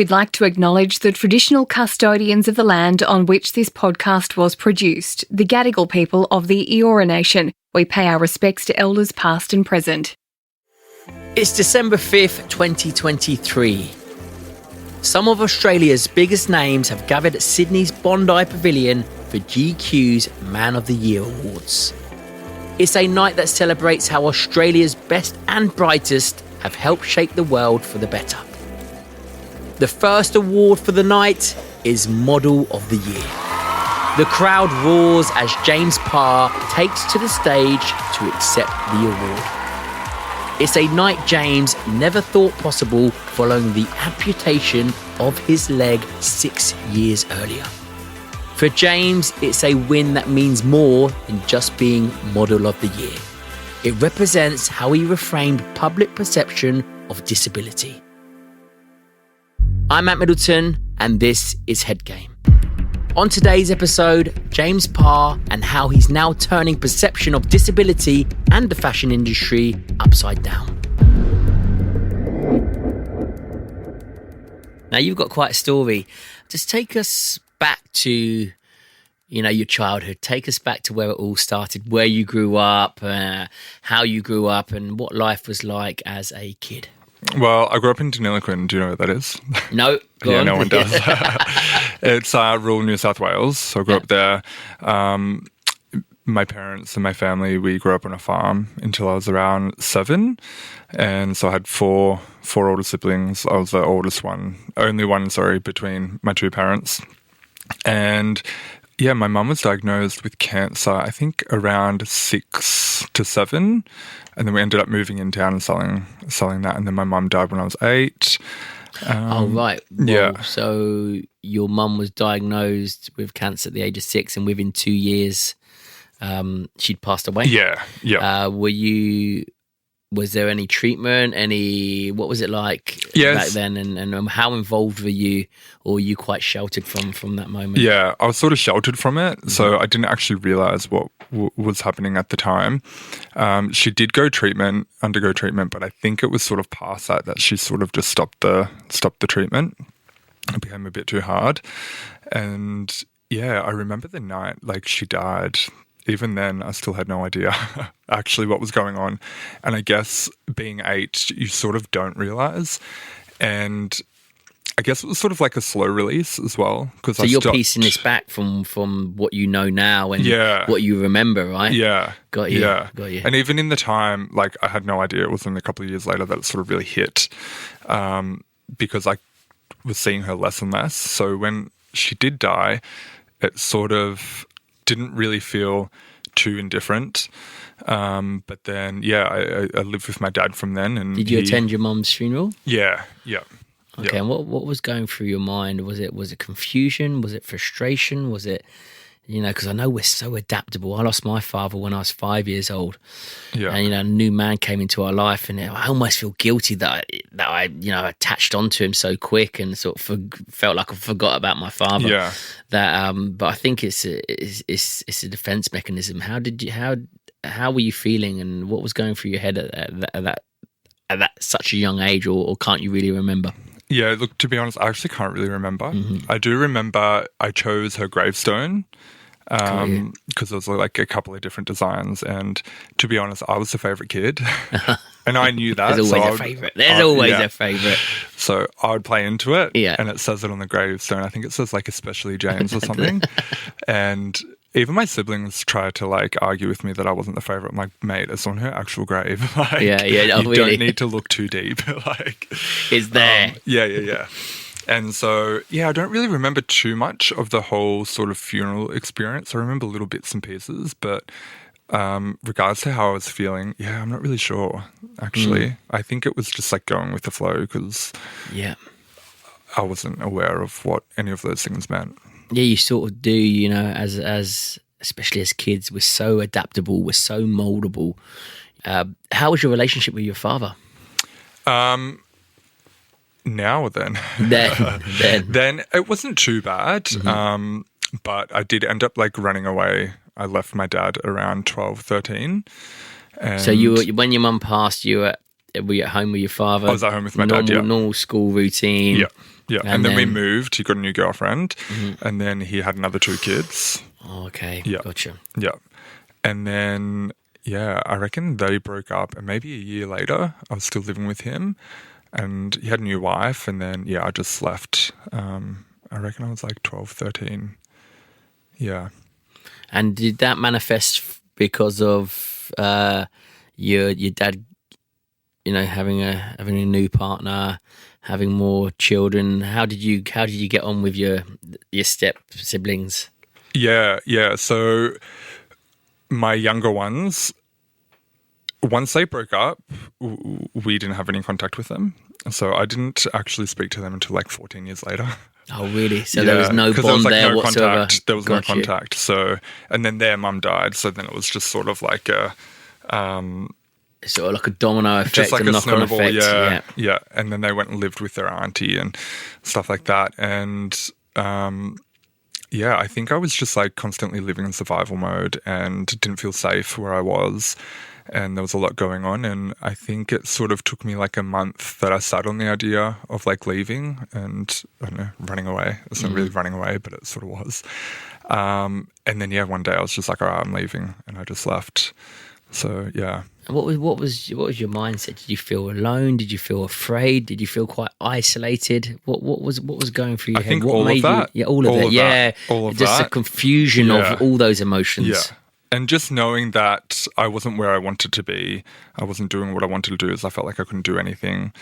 We'd like to acknowledge the traditional custodians of the land on which this podcast was produced, the Gadigal People of the Eora Nation. We pay our respects to elders past and present. It's December 5th, 2023. Some of Australia's biggest names have gathered at Sydney's Bondi Pavilion for GQ's Man of the Year Awards. It's a night that celebrates how Australia's best and brightest have helped shape the world for the better. The first award for the night is Model of the Year. The crowd roars as James Parr takes to the stage to accept the award. It's a night James never thought possible following the amputation of his leg 6 years earlier. For James, it's a win that means more than just being Model of the Year. It represents how he reframed public perception of disability. I'm Matt Middleton, and this is Headgame. On today's episode, James Parr and how he's now turning perception of disability and the fashion industry upside down. Now, you've got quite a story. Just take us back to, your childhood. Take us back to where it all started, where you grew up, how you grew up, and what life was like as a kid. Well, I grew up in Deniliquin. Do you know where that is? No, go on. No one does. It's rural New South Wales. So I grew up there. My parents and my family, we grew up on a farm until I was around 7. And so I had four older siblings. I was the oldest one, between my two parents. And yeah, my mum was diagnosed with cancer, I think around 6 to 7. And then we ended up moving in town and selling that. And then my mum died when I was 8. Oh, right. Well, yeah. So your mum was diagnosed with cancer at the age of 6, and within 2 years, she'd passed away. Yeah. Was there any treatment? What was it like back then? And how involved were you, or were you quite sheltered from that moment? Yeah, I was sort of sheltered from it. Mm-hmm. So I didn't actually realise what was happening at the time. She did undergo treatment, but I think it was sort of past that she sort of just stopped the treatment. It became a bit too hard. And yeah, I remember the night she died. Even then, I still had no idea actually what was going on. And I guess being 8, you sort of don't realise. And I guess it was sort of like a slow release as well. So you're piecing this back from what you know now and what you remember, right? Yeah. Got you. Yeah. Got you. And even in the time, I had no idea. It was only a couple of years later that it sort of really hit, because I was seeing her less and less. So when she did die, it sort of didn't really feel too indifferent. But then, I lived with my dad from then. And did you attend your mum's funeral? Yeah. Okay, and what was going through your mind? Was it confusion? Was it frustration? Was it, because I know we're so adaptable. I lost my father when I was 5 years old. Yeah. And, a new man came into our life, and I almost feel guilty that I attached onto him so quick and sort of felt like I forgot about my father. Yeah. But I think it's a defense mechanism. How were you feeling, and what was going through your head at that such a young age, or can't you really remember? Yeah, look, to be honest, I actually can't really remember. Mm-hmm. I do remember I chose her gravestone because there was a couple of different designs, and to be honest, I was the favourite kid, and I knew that. There's always a favourite. There's always a favourite. So I would play into it, and it says it on the gravestone. I think it says especially James or something, and even my siblings tried to argue with me that I wasn't the favourite. I'm like, mate, it's on her actual grave. You don't need to look too deep. It's there. Yeah. And so, I don't really remember too much of the whole sort of funeral experience. I remember little bits and pieces, but regards to how I was feeling, I'm not really sure, actually. I think it was just going with the flow because I wasn't aware of what any of those things meant. Yeah, you sort of do, as especially as kids, we're so adaptable, we're so moldable. How was your relationship with your father? Now or then? Then. Then it wasn't too bad, but I did end up running away. I left my dad around 12, 13. And so when your mum passed, were you at home with your father? I was at home with my dad, Normal school routine. Yeah. Yeah, and then we moved. He got a new girlfriend, and then he had another 2 kids. Oh, okay, Yeah. gotcha. Yeah. And then, I reckon they broke up, and maybe a year later, I was still living with him, and he had a new wife, and then, I just left. I reckon I was like 12, 13. Yeah. And did that manifest because of your dad, having a new partner, having more children? How did you get on with your step siblings? Yeah. So my younger ones, once they broke up, we didn't have any contact with them. So I didn't actually speak to them until like 14 years later. Oh, really? So there was no bond there whatsoever? There was no contact. So, and then their mum died. So then it was just sort of like a... sort of like a domino effect, just like a knock-on effect. Yeah. And then they went and lived with their auntie and stuff like that. And I think I was just like constantly living in survival mode and didn't feel safe where I was. And there was a lot going on. And I think it sort of took me like a month that I sat on the idea of like leaving and, I don't know, running away. It's not really running away, but it sort of was. And then, one day I was just like, all right, I'm leaving. And I just left. So, yeah. And what was your mindset? Did you feel alone? Did you feel afraid? Did you feel quite isolated? What was going through your head? Think what all made of that. You? Yeah, all of it. Yeah, all of just that. a confusion of all those emotions. Yeah. And just knowing that I wasn't where I wanted to be, I wasn't doing what I wanted to do, as I felt like I couldn't do anything.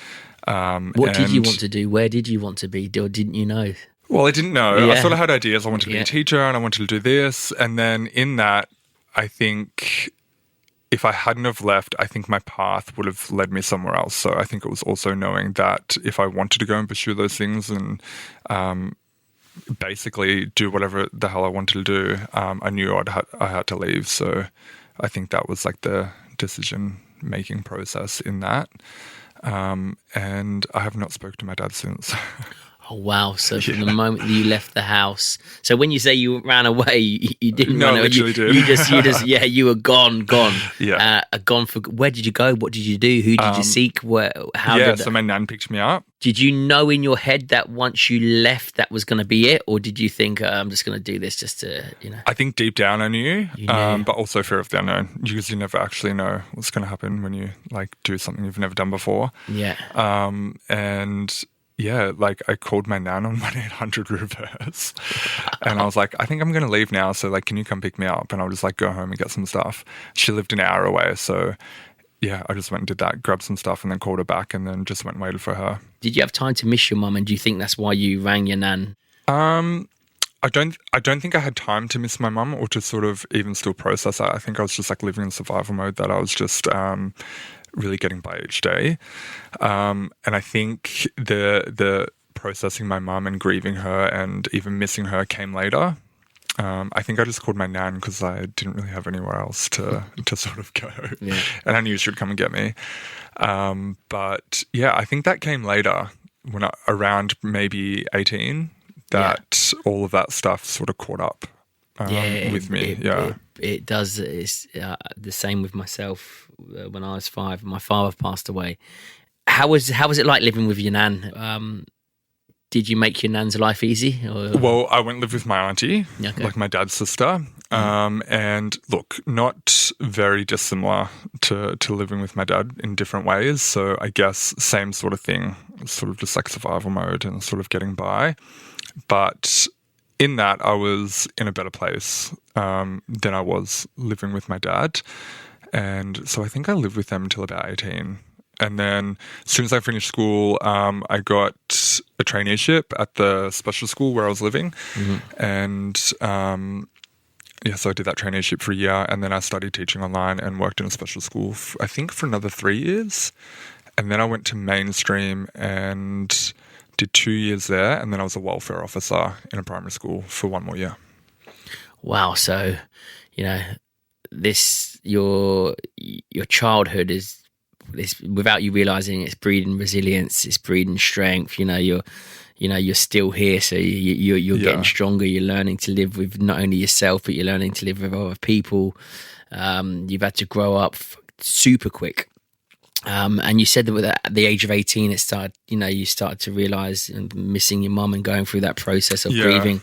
What did you want to do? Where did you want to be? Or didn't you know? Well, I didn't know. Yeah. I sort of had ideas. I wanted to be a teacher and I wanted to do this. And then in that, I think if I hadn't have left, I think my path would have led me somewhere else. So I think it was also knowing that if I wanted to go and pursue those things and basically do whatever the hell I wanted to do, I knew I had to leave. So I think that was like the decision-making process in that. And I have not spoken to my dad since. Oh, wow. So from the moment that you left the house, so when you say you ran away, you didn't run away. Literally did. You just, you were gone. Yeah. Gone for, where did you go? What did you do? Who did you seek? So my nan picked me up. Did you know in your head that once you left, that was going to be it? Or did you think, I'm just going to do this just to, I think deep down I knew, You knew. but also fear of the unknown, because you never actually know what's going to happen when you like do something you've never done before. Yeah. Like I called my nan on 1-800 reverse and I was like, I think I'm going to leave now. So like, can you come pick me up? And I'll just like go home and get some stuff. She lived an hour away. So I just went and did that, grabbed some stuff and then called her back and then just went and waited for her. Did you have time to miss your mum? And do you think that's why you rang your nan? I don't think I had time to miss my mum or to sort of even still process that. I think I was just like living in survival mode, that I was just really getting by each day. And I think the processing my mum and grieving her and even missing her came later. I think I just called my nan because I didn't really have anywhere else to sort of go. Yeah. And I knew she would come and get me. But I think that came later, when around maybe 18, that all of that stuff sort of caught up with me. It does. It's the same with myself. When I was 5, my father passed away. How was it like living with your nan? Did you make your nan's life easy? Or? Well, I went and lived with my auntie, like my dad's sister. And look, not very dissimilar to living with my dad in different ways. So I guess same sort of thing, sort of just like survival mode and sort of getting by. But in that, I was in a better place than I was living with my dad. And so I think I lived with them until about 18. And then as soon as I finished school, I got a traineeship at the special school where I was living. And so I did that traineeship for a year. And then I started teaching online and worked in a special school, I think for another 3 years. And then I went to mainstream and did 2 years there. And then I was a welfare officer in a primary school for 1 more year. Wow. So, your childhood is without you realizing, it's breeding resilience, it's breeding strength. You're still here, so you're getting stronger. You're learning to live with not only yourself, but you're learning to live with other people. You've had to grow up super quick. And you said that at the age of 18, it started, you started to realise missing your mum and going through that process of grieving.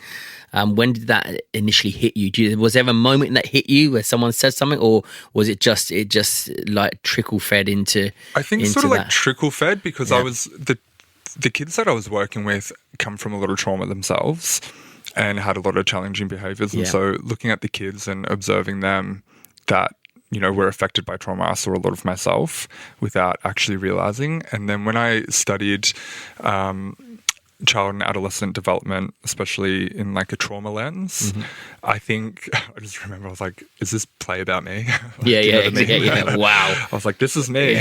When did that initially hit you? Was there a moment that hit you where someone said something, or was it just like trickle fed into? I think it's sort of like trickle fed, because I was the kids that I was working with come from a lot of trauma themselves and had a lot of challenging behaviours. And so looking at the kids and observing them that, were affected by trauma, I saw a lot of myself without actually realising. And then when I studied child and adolescent development, especially in like a trauma lens, I think I just remember I was like, is this play about me? Wow. I was like, this is me.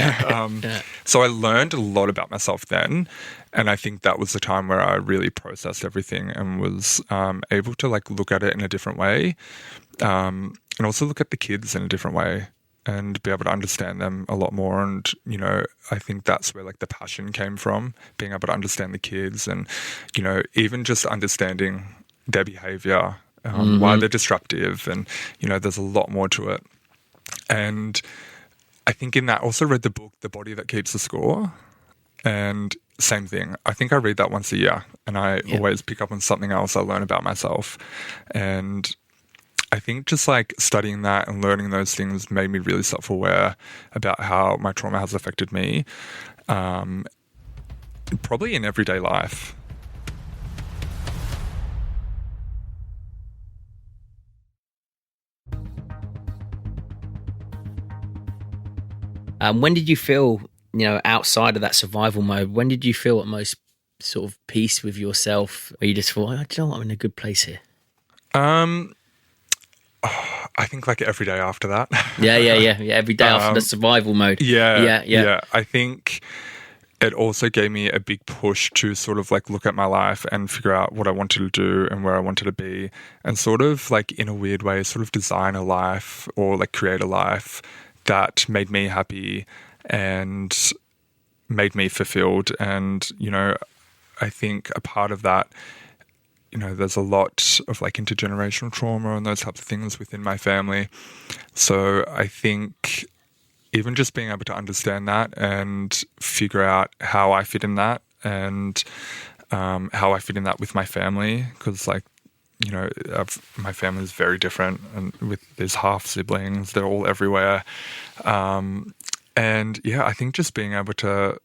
So I learned a lot about myself then, and I think that was the time where I really processed everything and was able to like look at it in a different way, and also look at the kids in a different way and be able to understand them a lot more. And, I think that's where like the passion came from, being able to understand the kids and, even just understanding their behavior, why they're disruptive. And, there's a lot more to it. And I think in that, also read the book, The Body That Keeps the Score. And same thing. I think I read that once a year, and I always pick up on something else I learn about myself. And I think just like studying that and learning those things made me really self-aware about how my trauma has affected me, probably in everyday life. When did you feel, outside of that survival mode, when did you feel at most sort of peace with yourself? Or you just thought, do you know what, I'm in a good place here? I think like every day after that. Yeah. Every day after the survival mode. Yeah. I think it also gave me a big push to sort of like look at my life and figure out what I wanted to do and where I wanted to be, and sort of like in a weird way, sort of design a life or like create a life that made me happy and made me fulfilled. And, I think a part of that, there's a lot of like intergenerational trauma and those types of things within my family. So I think even just being able to understand that and figure out how I fit in that, and how I fit in that with my family, because like, my family is very different, and with these half siblings, they're all everywhere. And I think just being able to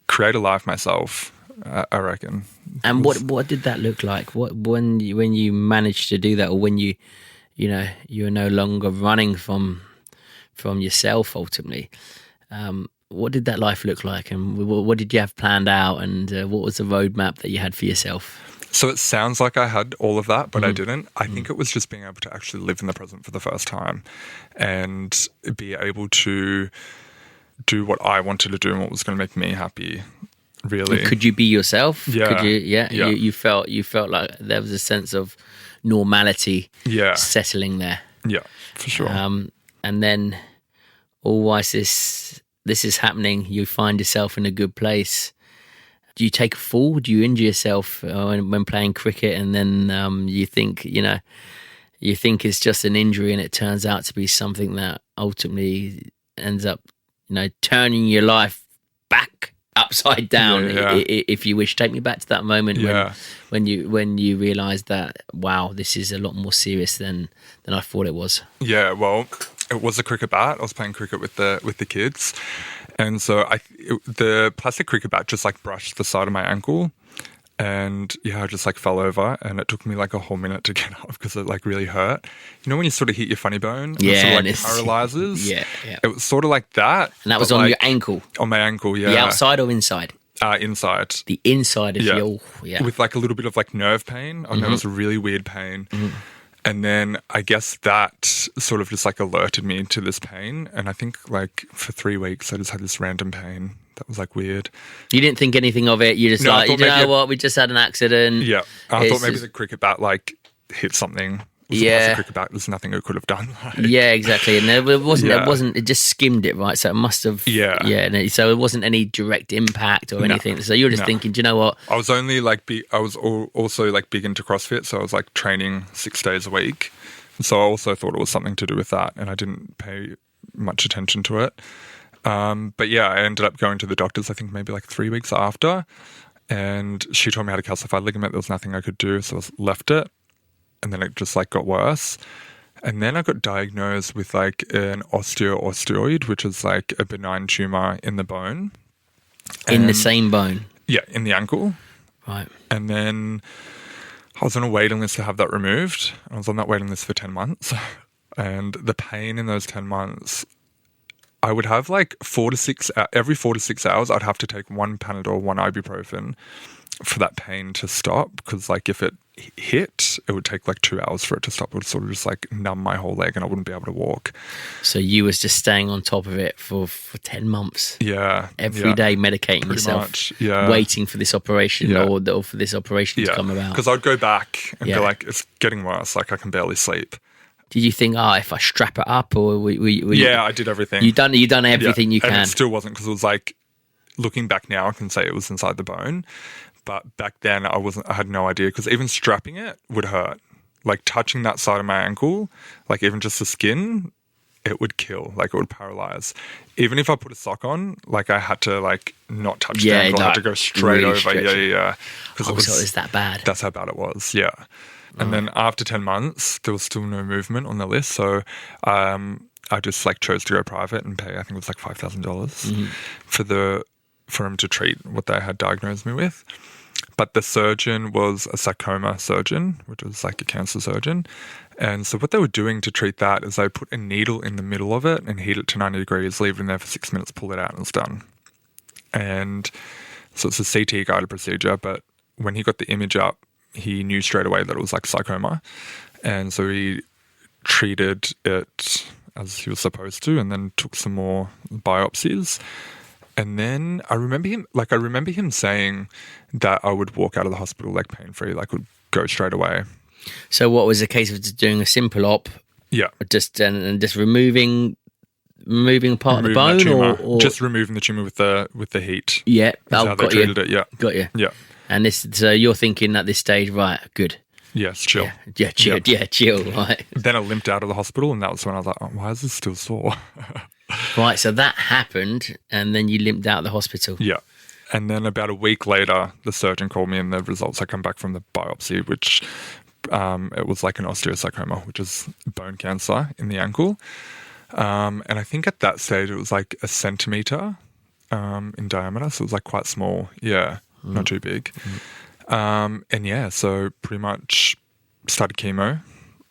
create a life myself, I reckon. And what did that look like? When you managed to do that, or when you were no longer running from yourself ultimately? What did that life look like, and what did you have planned out, and what was the roadmap that you had for yourself? So it sounds like I had all of that, but I didn't. I think it was just being able to actually live in the present for the first time and be able to do what I wanted to do and what was going to make me happy. Really. Could you be yourself? Yeah. Could you? Yeah. You felt like there was a sense of normality settling there. Yeah, for sure. And then all whilst this is happening, you find yourself in a good place. Do you take a fall? Do you injure yourself when playing cricket, and then you think it's just an injury, and it turns out to be something that ultimately ends up turning your life back upside down, if you wish. Take me back to that moment when you realised that, wow, this is a lot more serious than I thought it was. Yeah, well, it was a cricket bat. I was playing cricket with the kids, and so the plastic cricket bat just like brushed the side of my ankle, and I just like fell over, and it took me like a whole minute to get up because it like really hurt. When you sort of hit your funny bone, and it sort of like paralyzes. Yeah. It was sort of like that. And that was on your ankle. On my ankle, yeah. The outside or inside? Inside. The inside of your with like a little bit of like nerve pain. I know it was a really weird pain. And then I guess that sort of just like alerted me to this pain. And I think like for 3 weeks I just had this random pain that was like weird. You didn't think anything of it? You just what, we just had an accident. Yeah. I thought maybe the cricket bat like hit something. The cricket bat, there's nothing it could have done. Yeah, exactly. And it wasn't, it just skimmed it, right? So it must have, so it wasn't any direct impact or anything. So you were just thinking, do you know what? I was only like, I was also like big into CrossFit. So I was like training 6 days a week. And so I also thought it was something to do with that. And I didn't pay much attention to it. But yeah, I ended up going to the doctors, I think maybe like 3 weeks after, and she told me how to calcify ligament. There was nothing I could do, so I left it, and then it just like got worse. And then I got diagnosed with like an osteoid, which is like a benign tumor in the bone. In the same bone? Yeah, in the ankle. Right. And then I was on a waiting list to have that removed. I was on that waiting list for 10 months. And the pain in those 10 months, I would have like every 4 to 6 hours, I'd have to take one Panadol, one ibuprofen for that pain to stop. Because like if it hit, it would take like 2 hours for it to stop. It would sort of just like numb my whole leg and I wouldn't be able to walk. So you was just staying on top of it for 10 months. Yeah. Every day medicating pretty yourself. Much, yeah. Waiting for this operation or for this operation to come about. Because I'd go back and be like, it's getting worse. Like I can barely sleep. Did you think, if I strap it up, or yeah, I did everything. You done everything you can. And it still wasn't, because it was like, looking back now, I can say it was inside the bone, but back then I had no idea, because even strapping it would hurt. Like touching that side of my ankle, like even just the skin, it would kill. Like it would paralyze. Even if I put a sock on, like I had to like not touch the ankle. I had to go straight really over. Yeah. Because so it was that bad. That's how bad it was. Yeah. And then after 10 months, there was still no movement on the list. So I just like chose to go private and pay, I think it was like $5,000 for him to treat what they had diagnosed me with. But the surgeon was a sarcoma surgeon, which was like a cancer surgeon. And so what they were doing to treat that is they put a needle in the middle of it and heat it to 90 degrees, leave it in there for 6 minutes, pull it out, and it's done. And so it's a CT guided procedure, but when he got the image up, he knew straight away that it was like sarcoma. And so he treated it as he was supposed to, and then took some more biopsies. And then I remember him saying that I would walk out of the hospital like pain-free, like would go straight away. So what was the case of just doing a simple op? Yeah. Just removing part of the bone, or just removing the tumor with the heat. Yeah. That's how they treated it. Yeah. Got you. Yeah. And so you're thinking at this stage, right, good. Yes, chill. Yeah, chill. Yep. Yeah, chill, right. Then I limped out of the hospital, and that was when I was like, oh, why is this still sore? Right, so that happened, and then you limped out of the hospital. Yeah. And then about a week later, the surgeon called me, and the results had come back from the biopsy, which it was like an osteosarcoma, which is bone cancer in the ankle. And I think at that stage, it was like 1 centimeter in diameter, so it was like quite small. Yeah. Not too big. And yeah, so pretty much started chemo.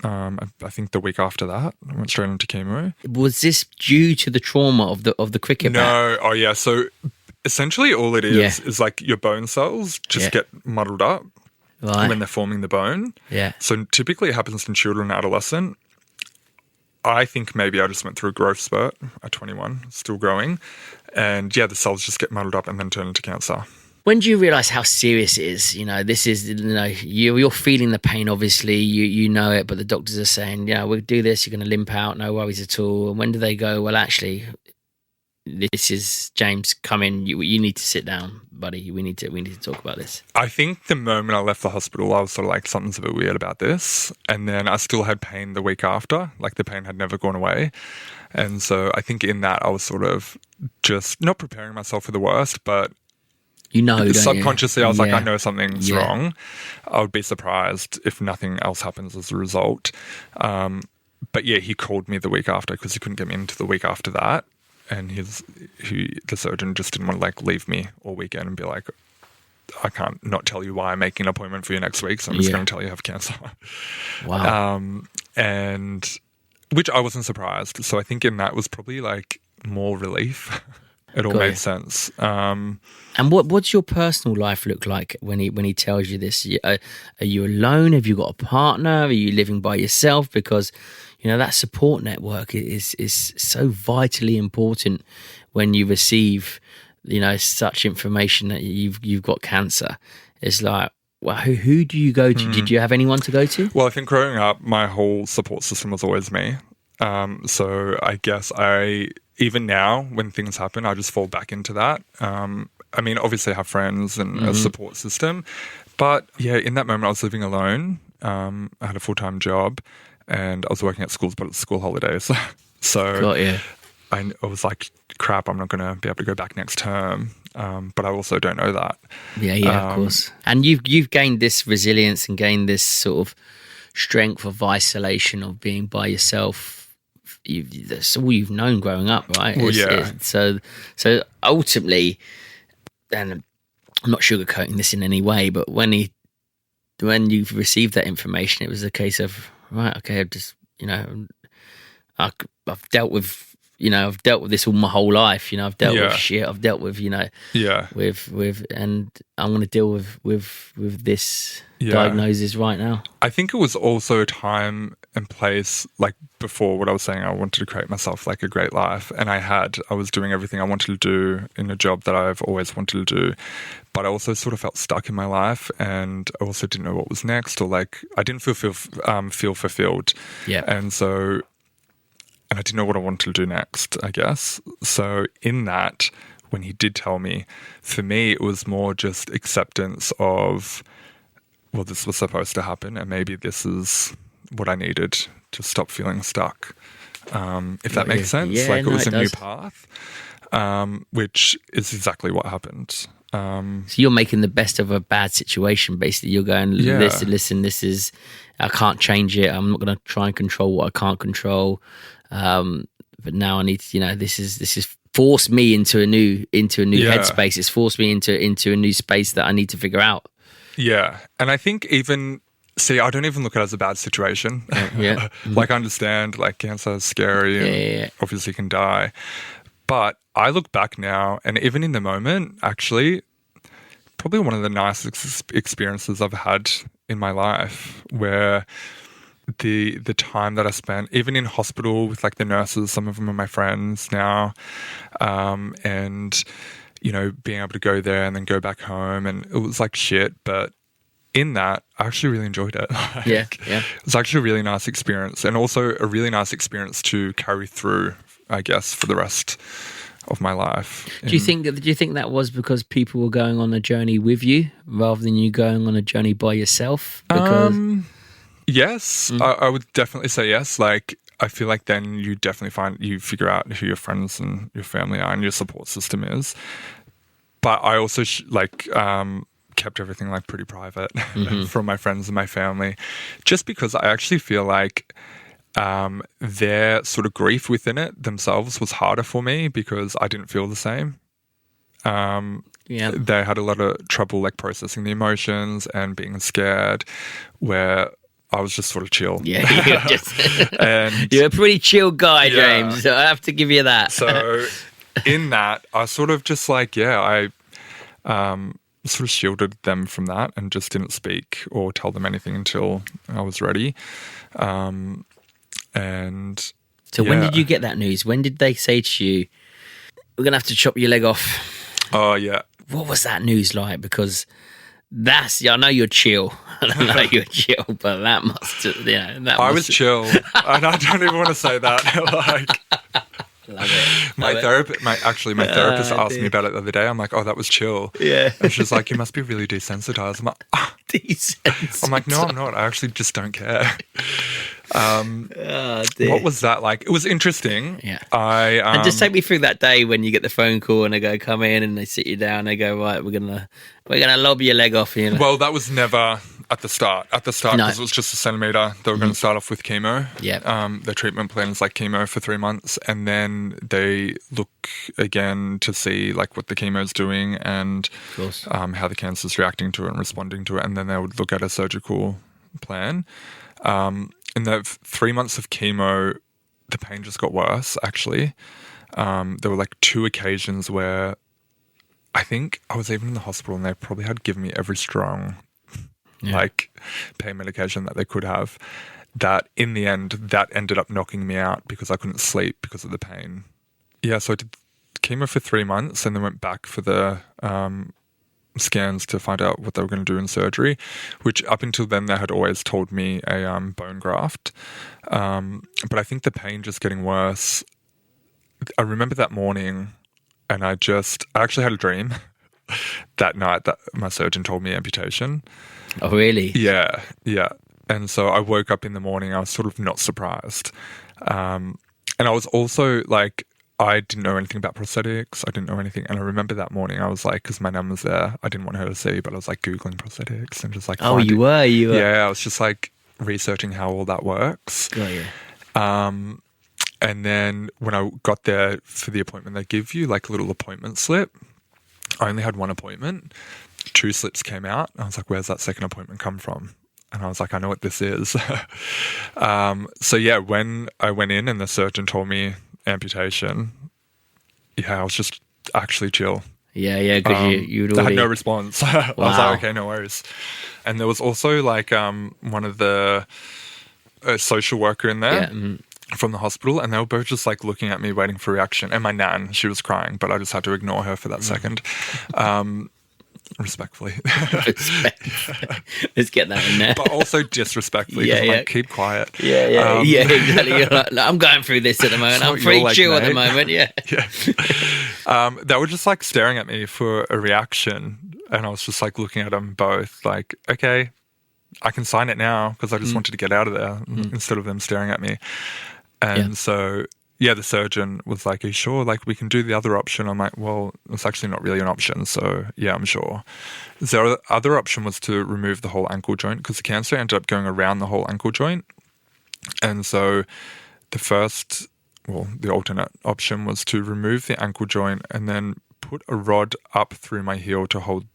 I think the week after that, I went straight into chemo. Was this due to the trauma of the cricket bat? No. Oh yeah. So essentially all it is like your bone cells just get muddled up when they're forming the bone. Yeah. So typically it happens in children and adolescent. I think maybe I just went through a growth spurt at 21, still growing. And yeah, the cells just get muddled up and then turn into cancer. When do you realise how serious it is? You know, this is, you're feeling the pain, obviously, you know it, but the doctors are saying, we'll do this, you're going to limp out, no worries at all. And when do they go, well, actually, this is James, come in, you need to sit down, buddy, we need to talk about this? I think the moment I left the hospital, I was sort of like, something's a bit weird about this. And then I still had pain the week after, like the pain had never gone away. And so I think in that I was sort of just not preparing myself for the worst, but subconsciously, I was like, I know something's wrong. I would be surprised if nothing else happens as a result. But yeah, he called me the week after because he couldn't get me into the week after that. And the surgeon just didn't want to like leave me all weekend and be like, I can't not tell you why I'm making an appointment for you next week. So I'm just going to tell you I have cancer. Wow. And which I wasn't surprised. So I think in that was probably like more relief. It all made sense. And what's your personal life look like when he tells you this? Are you alone? Have you got a partner? Are you living by yourself? Because that support network is so vitally important when you receive such information that you've got cancer. It's like, well, who do you go to? Did you have anyone to go to? Well, I think growing up, my whole support system was always me. So I guess even now, when things happen, I just fall back into that. I mean, obviously I have friends and a support system. But yeah, in that moment, I was living alone. I had a full-time job and I was working at schools, but it's school holidays. So I was like, crap, I'm not going to be able to go back next term. But I also don't know that. Yeah, of course. And you've gained this resilience and gained this sort of strength of isolation, of being by yourself. That's all you've known growing up, right? Well, So ultimately, and I'm not sugarcoating this in any way, but when you've received that information, it was a case of, right, okay, I've just, I've dealt with, I've dealt with this all my whole life. I've dealt with shit. I've dealt with, with, and I'm going to deal with this diagnosis right now. I think it was also a time and place, like before what I was saying, I wanted to create myself like a great life. And I was doing everything I wanted to do in a job that I've always wanted to do. But I also sort of felt stuck in my life, and I also didn't know what was next, or like I didn't feel fulfilled. Yeah. And I didn't know what I wanted to do next, I guess. So in that, when he did tell me, for me, it was more just acceptance of, well, this was supposed to happen, and maybe this is what I needed to stop feeling stuck. If that makes sense. Yeah, it was a does. new path, which is exactly what happened. So you're making the best of a bad situation, basically. You're going, listen, this is, I can't change it. I'm not going to try and control what I can't control. But now I need to, this is forced me into a new headspace. It's forced me into a new space that I need to figure out. Yeah. And I think I don't even look at it as a bad situation. Yeah. Like I understand, like cancer is scary and obviously can die. But I look back now, and even in the moment, actually, probably one of the nicest experiences I've had in my life, where the time that I spent, even in hospital with like the nurses, some of them are my friends now, and being able to go there and then go back home, and it was like shit, but in that I actually really enjoyed it. It was actually a really nice experience, and also a really nice experience to carry through, I guess, for the rest of my life. Do you think that was because people were going on a journey with you rather than you going on a journey by yourself? Because yes, I would definitely say yes. Like, I feel like then you definitely figure out who your friends and your family are and your support system is. But I also kept everything like pretty private from my friends and my family, just because I actually feel like their sort of grief within it themselves was harder for me because I didn't feel the same. They had a lot of trouble like processing the emotions and being scared, where I was just sort of chill. Yeah, and you're a pretty chill guy, James. So I have to give you that. So in that, I sort of just I sort of shielded them from that and just didn't speak or tell them anything until I was ready. And so when did you get that news? When did they say to you, we're going to have to chop your leg off? Oh, yeah. What was that news like? Because I know you're chill. I know you're chill, but that must, I was chill. And I don't even want to say that. Love it. My therapist asked me about it the other day. I'm like, oh, that was chill. Yeah. And she's like, you must be really desensitized. I'm like, desensitized. I'm like, no, I'm not. I actually just don't care. What was that like? It was interesting. Yeah. And just take me through that day when you get the phone call and they go, come in, and they sit you down. They go, right, we're gonna lob your leg off. Well, that was never at the start. At the start, because it was just a centimetre. They were going to start off with chemo. Yeah. The treatment plan is like chemo for 3 months, and then they look again to see like what the chemo is doing and how the cancer is reacting to it and responding to it, and then they would look at a surgical plan. In the 3 months of chemo, the pain just got worse, actually. There were like 2 occasions where I think I was even in the hospital and they probably had given me every strong pain medication that they could have. That in the end, that ended up knocking me out because I couldn't sleep because of the pain. Yeah, so I did chemo for 3 months and then went back for the scans to find out what they were going to do in surgery, which up until then they had always told me a bone graft. But I think the pain just getting worse. I remember that morning and I actually had a dream that night that my surgeon told me amputation. Oh, really? Yeah. And so I woke up in the morning, I was sort of not surprised. And I was also like, I didn't know anything about prosthetics. I didn't know anything. And I remember that morning I was like, because my nan was there, I didn't want her to see, but I was like Googling prosthetics and just like... You were? Yeah, I was just like researching how all that works. Oh, yeah. And then when I got there for the appointment, they give you like a little appointment slip. I only had one appointment. 2 slips came out. I was like, where's that second appointment come from? And I was like, I know what this is. So yeah, when I went in and the surgeon told me amputation, I was just actually chill. Yeah, because you'd already... I had no response. I was like, okay, no worries. And there was also like one of the social worker in there from the hospital, and they were both just like looking at me waiting for reaction. And my nan, she was crying, but I just had to ignore her for that second. Respectfully. Let's get that in there. But also disrespectfully, because I'm like, keep quiet. Yeah, exactly. You're like, I'm going through this at the moment. I'm pretty chill at the moment, yeah. They were just like staring at me for a reaction, and I was just like looking at them both like, okay, I can sign it now, because I just wanted to get out of there instead of them staring at me. And so... yeah, the surgeon was like, are you sure? Like, we can do the other option. I'm like, well, it's actually not really an option. So, yeah, I'm sure. The other option was to remove the whole ankle joint, because the cancer ended up going around the whole ankle joint. And so the alternate option was to remove the ankle joint and then put a rod up through my heel to hold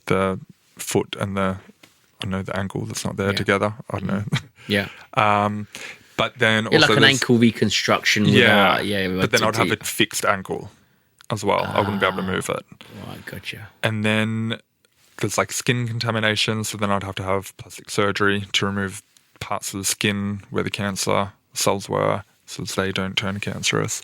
the foot and the ankle that's not there together. I don't know. Yeah. But then also like an ankle reconstruction. But then I'd have a fixed ankle as well. I wouldn't be able to move it. Right, gotcha. And then there's like skin contamination, so then I'd have to have plastic surgery to remove parts of the skin where the cancer cells were, so that they don't turn cancerous.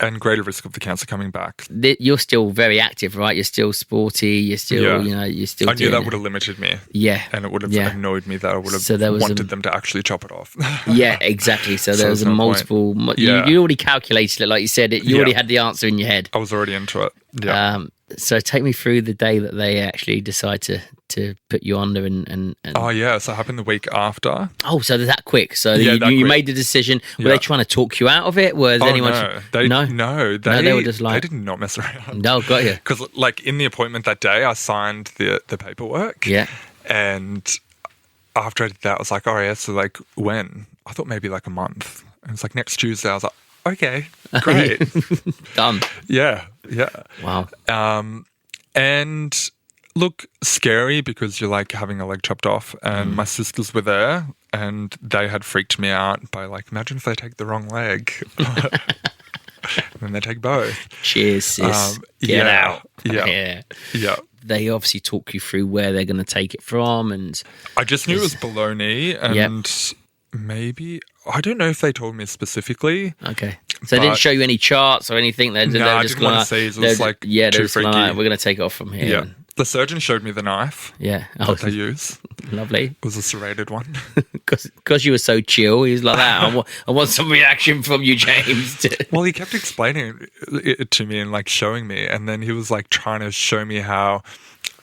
And greater risk of the cancer coming back. You're still very active, right? You're still sporty. You're still, you're still. I knew that would have limited me. Yeah, and it would have annoyed me that I would have wanted them to actually chop it off. Yeah, exactly. So there was a multiple. You already calculated it, like you said. You already had the answer in your head. I was already into it. Yeah. So take me through the day that they actually decide to put you under and Oh yeah, so it happened the week after. Oh, so that quick. So you made the decision. Were they trying to talk you out of it? Was anyone? No. They were just like, they did not mess around. No, got you. Because like in the appointment that day, I signed the paperwork. Yeah. And after I did that, I was like, oh yeah, so like when? I thought maybe like a month. And it's like next Tuesday. I was like, okay, great. Done. Yeah. Wow. And look, scary because you're like having a leg chopped off, and my sisters were there and they had freaked me out by like, imagine if they take the wrong leg. And then they take both. Cheers, sis. Get out. Yeah. They obviously talk you through where they're going to take it from, and I just knew it was below knee, and maybe I don't know if they told me specifically. Okay, so they didn't show you any charts or anything. I didn't want to see. It was like too freaky. We're going to take it off from here. Yeah. The surgeon showed me the knife that they use. Lovely. It was a serrated one. Because you were so chill, he was like that. I want some reaction from you, James. Well, he kept explaining it to me and like showing me. And then he was like trying to show me how,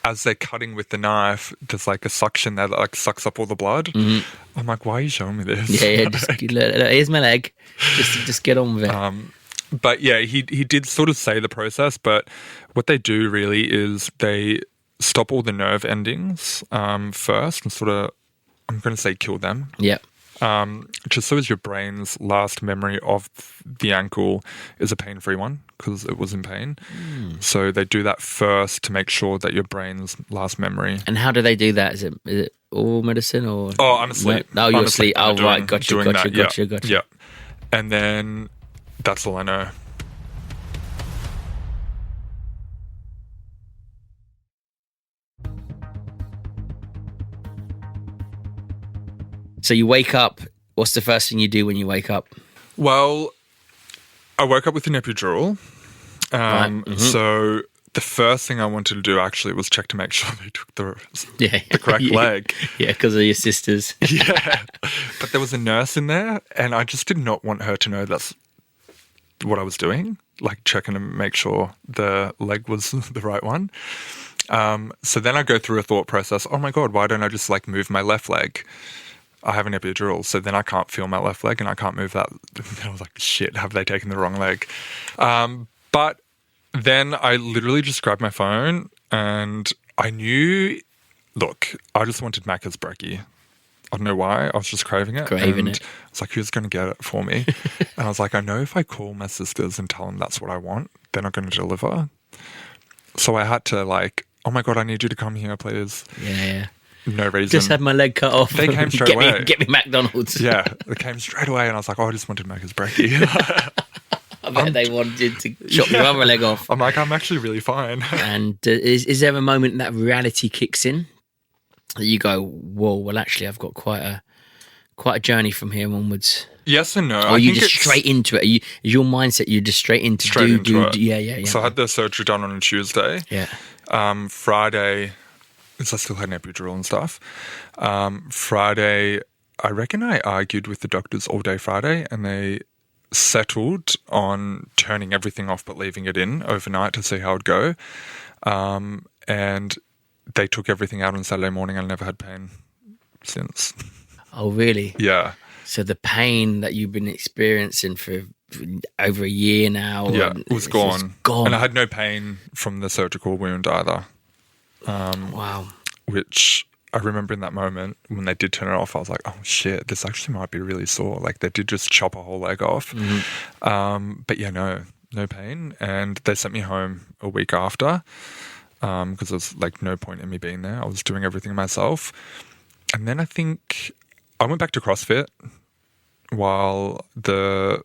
as they're cutting with the knife, there's like a suction that like sucks up all the blood. Mm-hmm. I'm like, why are you showing me this? Yeah, just, here's my leg. Just get on with it. But yeah, he did sort of say the process, but what they do really is they stop all the nerve endings first and sort of, I'm going to say kill them. Yeah. Just so as your brain's last memory of the ankle is a pain-free one because it was in pain. So they do that first to make sure that your brain's last memory. And how do they do that? Is it all medicine or? Oh, honestly. No, you're asleep. Oh, right. Gotcha. Yeah. And then that's all I know. So you wake up. What's the first thing you do when you wake up? Well, I woke up with an epidural. So the first thing I wanted to do actually was check to make sure they took the correct leg. Yeah, because of your sisters. Yeah. But there was a nurse in there, and I just did not want her to know that's what I was doing, like checking to make sure the leg was the right one. So then I go through a thought process. Oh my God, why don't I just like move my left leg? I have an epidural, so then I can't feel my left leg and I can't move that. I was like, shit, have they taken the wrong leg? But then I literally just grabbed my phone and I knew, look, I just wanted Macca's brekkie. I don't know why. I was just craving it. Craving and it. I was like, who's going to get it for me? And I was like, I know if I call my sisters and tell them that's what I want, they're not going to deliver. So I had to like, oh my God, I need you to come here, please. Yeah. No reason. Just had my leg cut off. They came straight away. Get me McDonald's. Yeah, they came straight away and I was like, oh, I just wanted Macca's brekkie. I bet they wanted to chop your other leg off. I'm like, I'm actually really fine. And is there a moment that reality kicks in that you go, whoa, well, actually, I've got quite a journey from here onwards? Yes and no. Or are you just straight into it? Is your mindset you're just straight into it? Yeah. So I had the surgery done on a Tuesday. Yeah. Friday, because I still had an epidural and stuff. Friday, I reckon I argued with the doctors all day Friday, and they settled on turning everything off but leaving it in overnight to see how it'd go. And they took everything out on Saturday morning. I never had pain since. Oh, really? Yeah. So the pain that you've been experiencing for over a year now, it was gone. Gone. And I had no pain from the surgical wound either. Wow. Which I remember in that moment when they did turn it off, I was like, oh shit, this actually might be really sore. Like they did just chop a whole leg off. Mm-hmm. But yeah, no pain. And they sent me home a week after because there was like no point in me being there. I was doing everything myself. And then I think I went back to CrossFit while it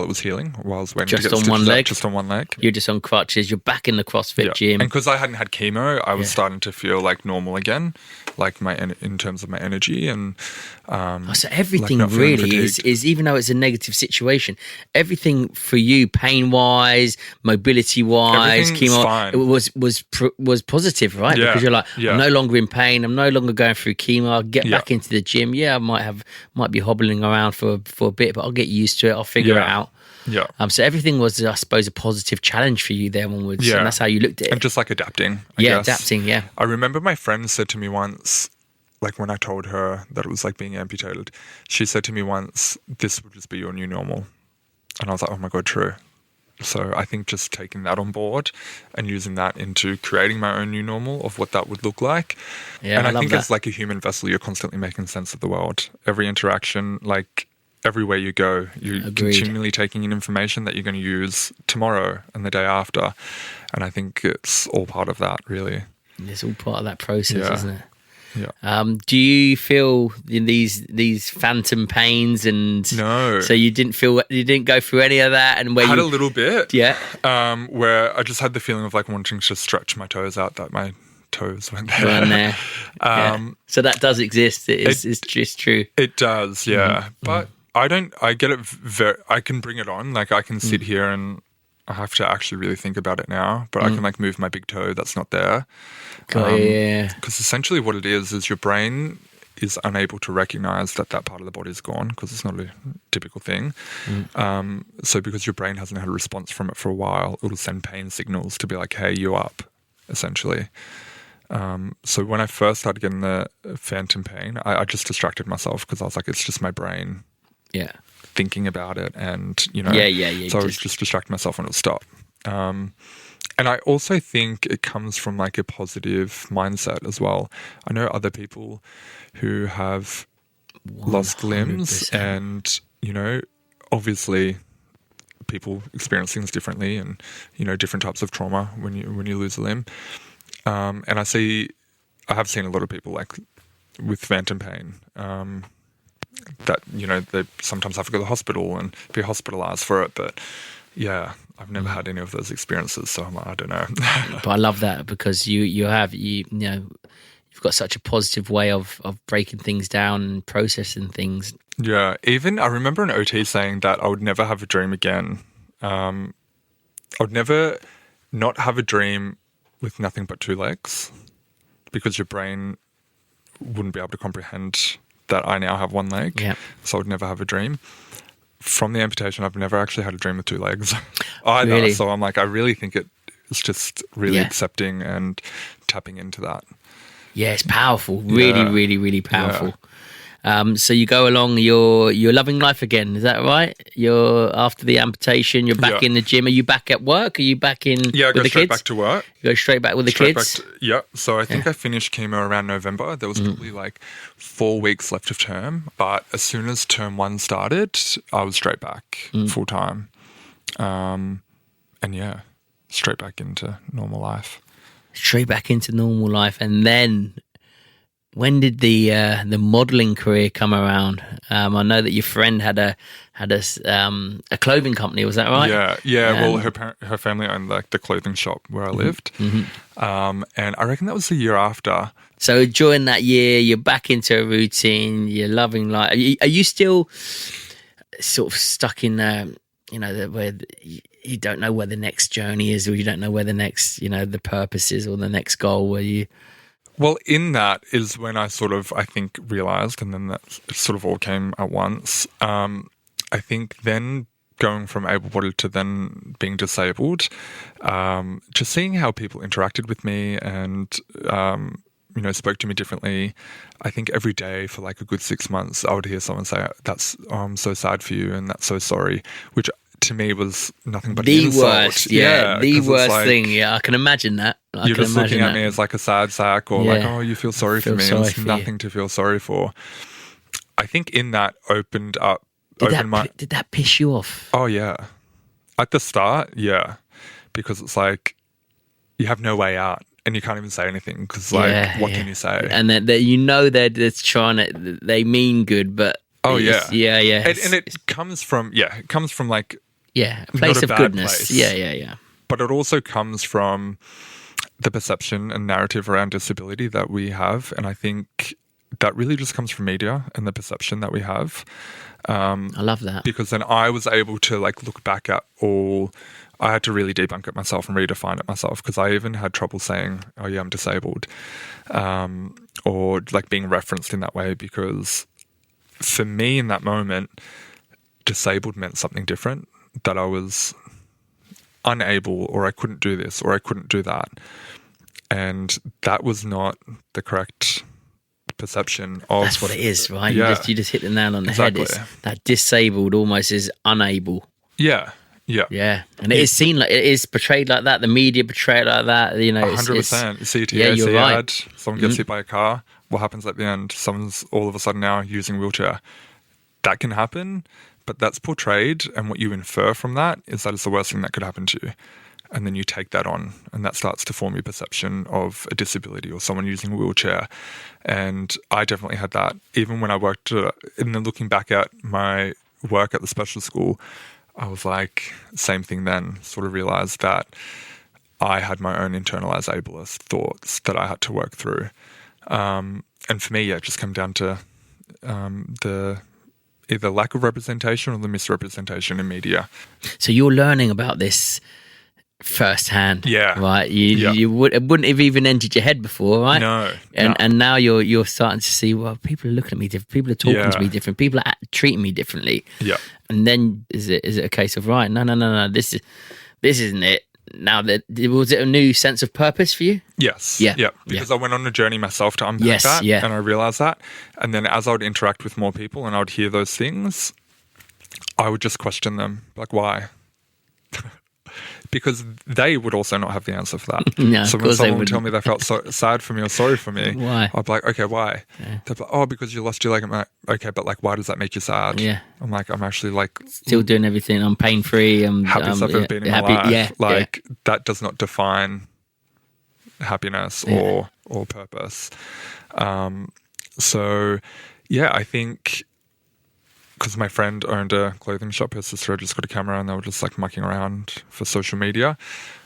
was healing, while I was waiting to get stitches up, just on one leg. You're just on crutches. You're back in the CrossFit gym. And because I hadn't had chemo, I was starting to feel like normal again, like in terms of my energy and. So everything like really is, even though it's a negative situation, everything for you, pain wise, mobility wise, chemo, fine. was positive, right? Yeah. Because you're like, I'm no longer in pain. I'm no longer going through chemo. I'll get back into the gym. Yeah, I might be hobbling around for a bit, but I'll get used to it. I'll figure it out. Yeah. So everything was, I suppose, a positive challenge for you there onwards. Yeah. And that's how you looked at it. And just like adapting. I guess. Adapting, yeah. I remember my friend said to me once, like when I told her that it was like being amputated, she said to me once, this would just be your new normal. And I was like, oh my God, true. So I think just taking that on board and using that into creating my own new normal of what that would look like. Yeah, and I love think that. as like a human vessel, you're constantly making sense of the world. Every interaction, like everywhere you go, you're continually taking in information that you're going to use tomorrow and the day after. And I think it's all part of that, really. It's all part of that process, isn't it? Yeah. Do you feel in these phantom pains and no? So you didn't go through any of that, and where I had a little bit, yeah. Where I just had the feeling of like wanting to stretch my toes out, that my toes went there. So that does exist. It's just true. It does, yeah. But I get it. I can bring it on. Like I can sit here and I have to actually really think about it now. But I can like move my big toe that's not there. Because essentially what it is your brain is unable to recognize that part of the body is gone because it's not a typical thing. So because your brain hasn't had a response from it for a while, it'll send pain signals to be like, hey, you up, essentially. So when I first started getting the phantom pain, I just distracted myself because I was like, it's just my brain thinking about it and, so I was just distracting myself and it'll stop. And I also think it comes from like a positive mindset as well. I know other people who have 100%. Lost limbs and, obviously people experience things differently and, different types of trauma when you lose a limb. And I have seen a lot of people like with phantom pain, that, they sometimes have to go to the hospital and be hospitalized for it. But yeah, I've never had any of those experiences. So I'm like, I don't know. But I love that because you've got such a positive way of breaking things down and processing things. Yeah. Even I remember an OT saying that I would never have a dream again. I would never not have a dream with nothing but two legs because your brain wouldn't be able to comprehend that I now have one leg. Yeah. So I would never have a dream. From the amputation, I've never actually had a dream with two legs either. Really? So I'm like, I really think it's just really accepting and tapping into that. Yeah, it's powerful. Really, Yeah. really, really powerful. So you go along, you're loving life again. Is that right? You're after the amputation. You're back in the gym. Are you back at work? Are you back in? Yeah, I with go the straight kids? back to work. You go straight back with the kids. So I think I finished chemo around November. There was probably like 4 weeks left of term, but as soon as term 1 started, I was straight back full time, and yeah, straight back into normal life. Straight back into normal life, and then. When did the modelling career come around? I know that your friend had a clothing company. Was that right? Yeah. Well, her family owned like the clothing shop where I lived, and I reckon that was the year after. So during that year, you're back into a routine. You're loving life. Are you still sort of stuck in where you don't know where the next journey is, or you don't know where the next the purpose is, or the next goal? Where you Well, in that is when I sort of, I think, realised, and then that sort of all came at once. I think then going from able-bodied to then being disabled, just seeing how people interacted with me and, spoke to me differently. I think every day for like a good 6 months, I would hear someone say, I'm so sad for you and that's so sorry, which to me was nothing but the an insult. worst. Yeah, the worst like, thing. Yeah, I can imagine that. You're just looking at me as like a sad sack or like, oh, you feel sorry for me. Sorry It's nothing to feel sorry for. I think in that opened up. Did that piss you off? Oh, yeah. At the start, yeah. Because it's like you have no way out and you can't even say anything because what can you say? And that they're trying to, they mean good, but yeah. And it comes from like a place not a of bad goodness. place. Yeah. But it also comes from the perception and narrative around disability that we have. And I think that really just comes from media and the perception that we have. I love that. Because then I was able to like look back at I had to really debunk it myself and redefine it myself because I even had trouble saying, oh yeah, I'm disabled, or like being referenced in that way because for me in that moment, disabled meant something different, that I was unable or I couldn't do this or I couldn't do that. And that was not the correct perception of... That's what it is, right? Yeah. You just hit the nail on the Exactly. head. It's that disabled almost is unable. Yeah. And it is seen like it is portrayed like that. The media portray it like that. 100%. You see a TAC you're right. ad, someone gets hit by a car. What happens at the end? Someone's all of a sudden now using a wheelchair. That can happen, but that's portrayed, and what you infer from that is that it's the worst thing that could happen to you. And then you take that on, and that starts to form your perception of a disability or someone using a wheelchair. And I definitely had that. Even when I worked, and then looking back at my work at the special school, I was like, same thing then, sort of realised that I had my own internalised ableist thoughts that I had to work through. And for me, it just came down to the either lack of representation or the misrepresentation in media. So you're learning about this firsthand, yeah, right? You wouldn't have even entered your head before, right? No, and now you're starting to see, well, people are looking at me different, people are talking to me different, people are treating me differently. Yeah, and then is it a case of right? No, this isn't it. Now that was it a new sense of purpose for you? Yes, because I went on a journey myself to unpack that, and I realised that, and then as I would interact with more people and I would hear those things, I would just question them, like why. Because they would also not have the answer for that. No, so when someone would tell me they felt so sad for me or sorry for me, why? I'd be like, okay, why? Yeah. They'd be like, oh, because you lost your leg. I'm like, okay, but like, why does that make you sad? Yeah. I'm like, I'm actually like... still doing everything. I'm pain-free. I'm happiest I've ever been in my life. Yeah. That does not define happiness or purpose. So, yeah, I think... because my friend owned a clothing shop, her sister had just got a camera and they were just like mucking around for social media.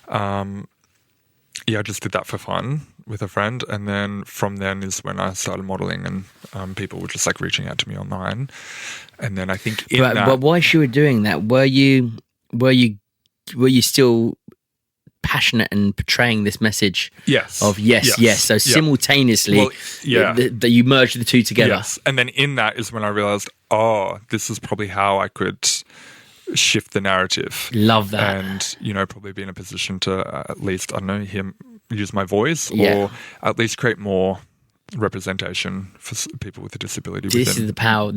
I just did that for fun with a friend. And then from then is when I started modelling and people were just like reaching out to me online. And then I think but whilst you were doing that, were you still passionate and portraying this message of yes. So simultaneously, that you merged the two together. Yes. And then in that is when I realised, oh, this is probably how I could shift the narrative. Love that. And, probably be in a position to at least, use my voice or at least create more representation for people with a disability. This is the power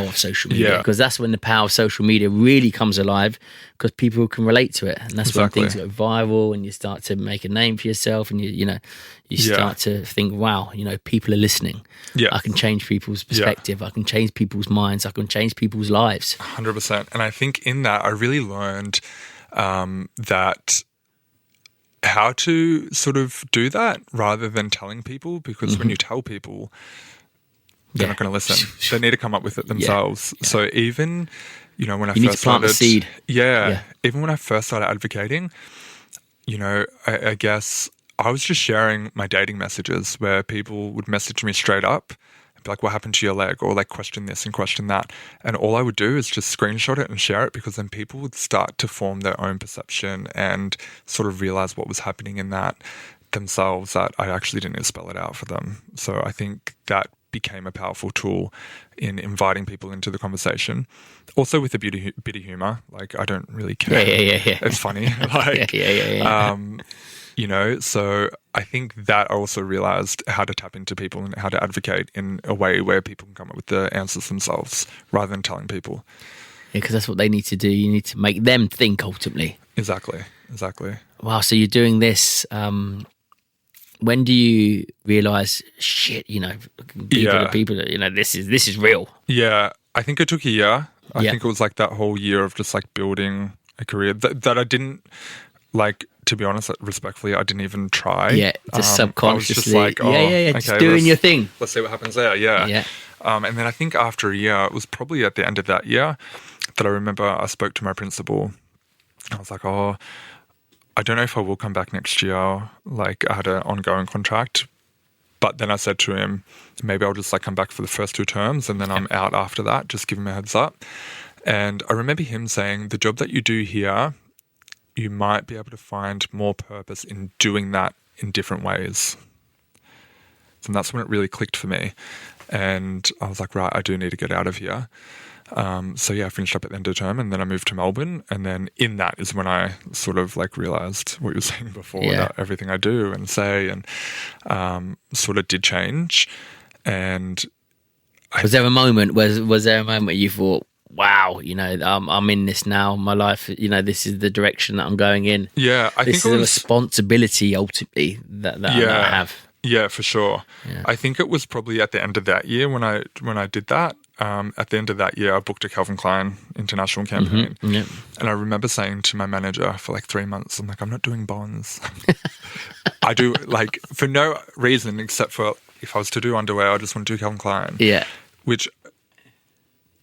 of social media, Yeah. because that's when the power of social media really comes alive, because people can relate to it, and that's Exactly. when things go viral and you start to make a name for yourself, and you start to think, wow, people are listening. Yeah. I can change people's perspective. I can change people's minds. I can change people's lives. 100%. And I think in that I really learned that how to sort of do that rather than telling people, because when you tell people, they're not going to listen. They need to come up with it themselves. Yeah. So even, when I you need first to plant started, the seed. Yeah. Even when I first started advocating, I guess I was just sharing my dating messages where people would message me straight up and be like, what happened to your leg? Or like question this and question that. And all I would do is just screenshot it and share it, because then people would start to form their own perception and sort of realize what was happening in that themselves, that I actually didn't spell it out for them. So I think that became a powerful tool in inviting people into the conversation. Also with the bitty humor, like I don't really care. Yeah. It's funny. Like, so I think that I also realized how to tap into people and how to advocate in a way where people can come up with the answers themselves rather than telling people. Yeah, because that's what they need to do. You need to make them think ultimately. Exactly. Wow, so you're doing this. When do you realise, shit, people, this is real? Yeah, I think it took a year. I think it was like that whole year of just like building a career that I didn't, like, to be honest, respectfully, I didn't even try. Yeah, just subconsciously. I was just like, just doing your thing. Let's see what happens there. Yeah. And then I think after a year, it was probably at the end of that year that I remember I spoke to my principal. I was like, I don't know if I will come back next year. Like, I had an ongoing contract. But then I said to him, maybe I'll just like come back for the first 2 terms and then I'm out after that. Just give him a heads up. And I remember him saying, the job that you do here, you might be able to find more purpose in doing that in different ways. And that's when it really clicked for me. And I was like, right, I do need to get out of here. I finished up at the end of the term and then I moved to Melbourne. And then in that is when I sort of like realised what you were saying before, that everything I do and say and sort of did change. And was there a moment where you thought, wow, I'm in this now, my life, this is the direction that I'm going in. Yeah, I think this is a responsibility ultimately that I have. Yeah, for sure. Yeah. I think it was probably at the end of that year when I did that. At the end of that year, I booked a Calvin Klein international campaign. Mm-hmm. Yeah. And I remember saying to my manager for like 3 months, I'm like, I'm not doing bonds. I do, like, for no reason except for if I was to do underwear, I just want to do Calvin Klein. Yeah. Which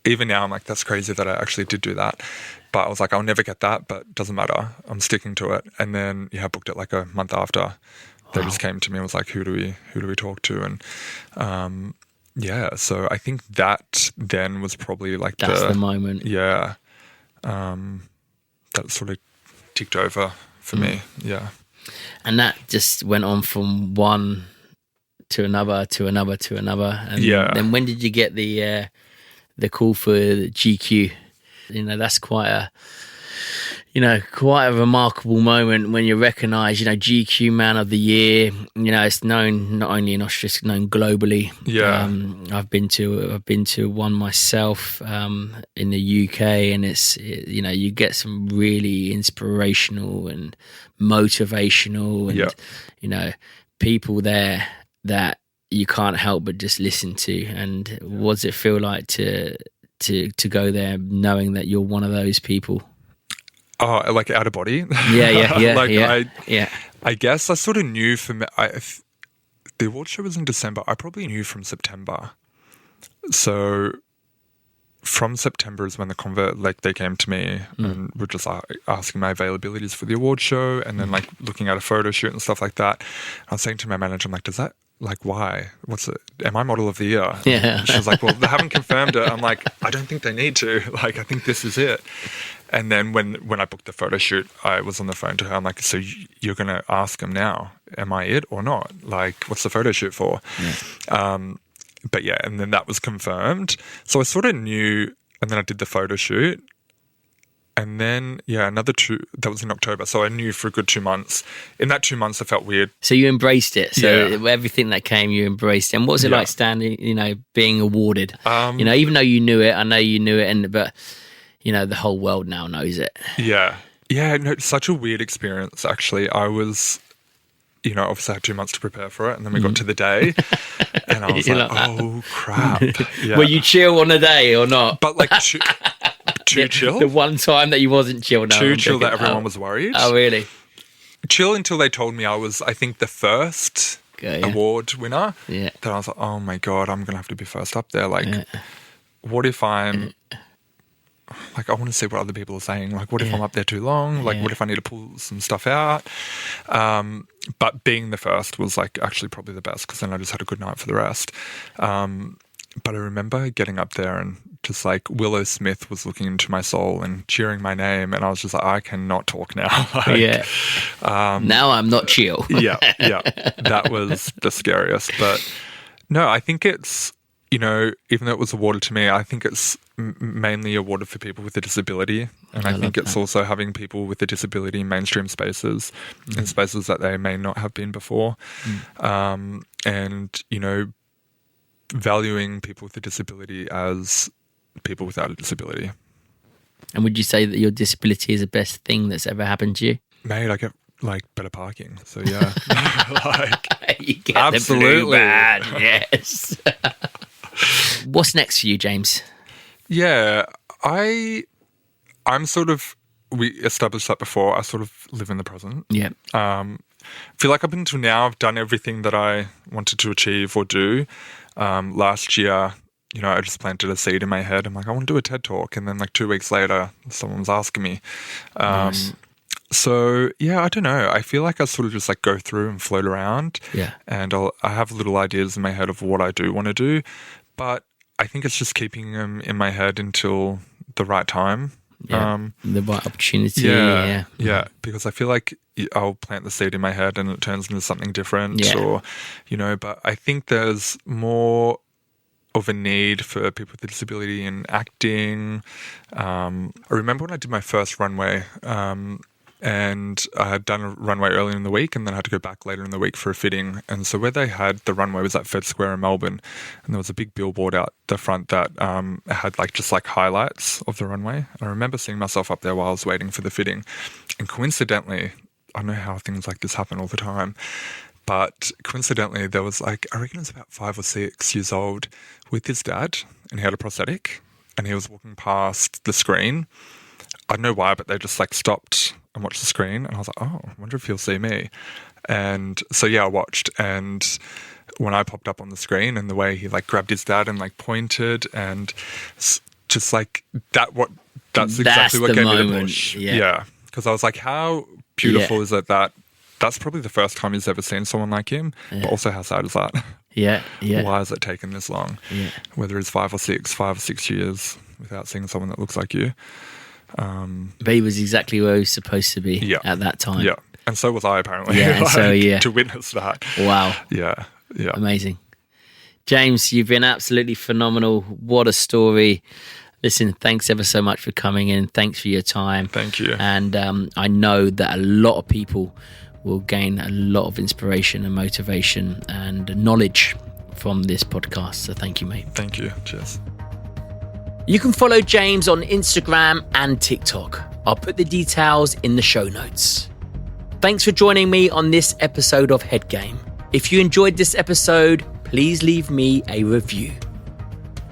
even now I'm like, that's crazy that I actually did do that. But I was like, I'll never get that, but doesn't matter. I'm sticking to it. And then, I booked it like a month after. They just came to me and was like, who do we talk to? And so I think that then was probably like that's the moment. Yeah. That sort of ticked over for me. Yeah. And that just went on from one to another to another to another. And then when did you get the call for GQ? That's quite a remarkable moment when you're recognised, GQ Man of the Year. It's known not only in Australia, it's known globally. Yeah. I've been to one myself in the UK, and you get some really inspirational and motivational and people there that you can't help but just listen to. And what does it feel like to go there knowing that you're one of those people? Oh, like out of body? Yeah. I guess I sort of knew the award show was in December. I probably knew from September. So from September is when they came to me and were just asking my availabilities for the award show and then like looking at a photo shoot and stuff like that. I was saying to my manager, I'm like, does that, like, why? What's it? Am I model of the year? Yeah. And she was like, well, they haven't confirmed it. I'm like, I don't think they need to. Like, I think this is it. And then when I booked the photo shoot, I was on the phone to her. I'm like, so you're going to ask them now, am I it or not? Like, what's the photo shoot for? Yeah. And then that was confirmed. So I sort of knew, and then I did the photo shoot. And then, another 2, that was in October. So I knew for a good 2 months. In that 2 months, I felt weird. So you embraced it. So everything that came, you embraced it. And what was it like standing, being awarded? Even though you knew it, I know you knew it, but, the whole world now knows it. Yeah. Yeah, no, it's such a weird experience, actually. I was, obviously I had 2 months to prepare for it. And then we got to the day and I was like, oh, crap. Yeah. Were you chill on the day or not? But like... Too chill? The one time that you wasn't chill. No, too chill that everyone was worried. Oh, really? Chill until they told me I was, I think, the first award winner. Yeah. Then I was like, oh my God, I'm going to have to be first up there. Like, what if I'm, like, I want to see what other people are saying. Like, what if I'm up there too long? Like, what if I need to pull some stuff out? But being the first was, like, actually probably the best because then I just had a good night for the rest. But I remember getting up there and just like Willow Smith was looking into my soul and cheering my name. And I was just like, I cannot talk now. Now I'm not chill. Yeah. That was the scariest. But no, I think it's, even though it was awarded to me, I think it's mainly awarded for people with a disability. And I think it's also having people with a disability in mainstream spaces, in spaces that they may not have been before. And, valuing people with a disability as people without a disability. And would you say that your disability is the best thing that's ever happened to you? Mate, I get better parking. So yeah. You get absolutely. The blue badge, yes. What's next for you, James? Yeah, I'm sort of, we established that before, I sort of live in the present. Yeah. I feel like up until now I've done everything that I wanted to achieve or do. Last year, I just planted a seed in my head. I'm like, I want to do a TED Talk. And then 2 weeks later, someone was asking me. Nice. So, I don't know. I feel like I sort of just go through and float around. Yeah. And I have little ideas in my head of what I do want to do. But I think it's just keeping them in my head until the right time. Yeah. The right opportunity. Yeah. Because I feel like I'll plant the seed in my head and it turns into something different or, but I think there's more of a need for people with a disability in acting. I remember when I did my first runway, and I had done a runway earlier in the week and then I had to go back later in the week for a fitting. And so where they had the runway was at Fed Square in Melbourne, and there was a big billboard out the front that had just highlights of the runway. And I remember seeing myself up there while I was waiting for the fitting. And coincidentally, I know how things like this happen all the time, but coincidentally there was I reckon it was about 5 or 6 years old with his dad, and he had a prosthetic and he was walking past the screen. I don't know why, but they just stopped and watched the screen, and I was like, oh, I wonder if he'll see me. And so I watched, and when I popped up on the screen and the way he grabbed his dad and pointed and just that's exactly what gave me the push. Yeah. Because I was like, how beautiful is it that that's probably the first time he's ever seen someone like him, but also how sad is that? Yeah. Why has it taken this long? Yeah. Whether it's 5 or 6 years without seeing someone that looks like you. But he was exactly where he was supposed to be at that time. Yeah. And so was I, apparently. To witness that. Wow. Yeah. Amazing. James, you've been absolutely phenomenal. What a story. Listen, thanks ever so much for coming in. Thanks for your time. Thank you. And I know that a lot of people will gain a lot of inspiration and motivation and knowledge from this podcast. So thank you, mate. Thank you. Cheers. You can follow James on Instagram and TikTok. I'll put the details in the show notes. Thanks for joining me on this episode of Head Game. If you enjoyed this episode, please leave me a review.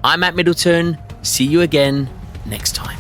I'm at Middleton. See you again next time.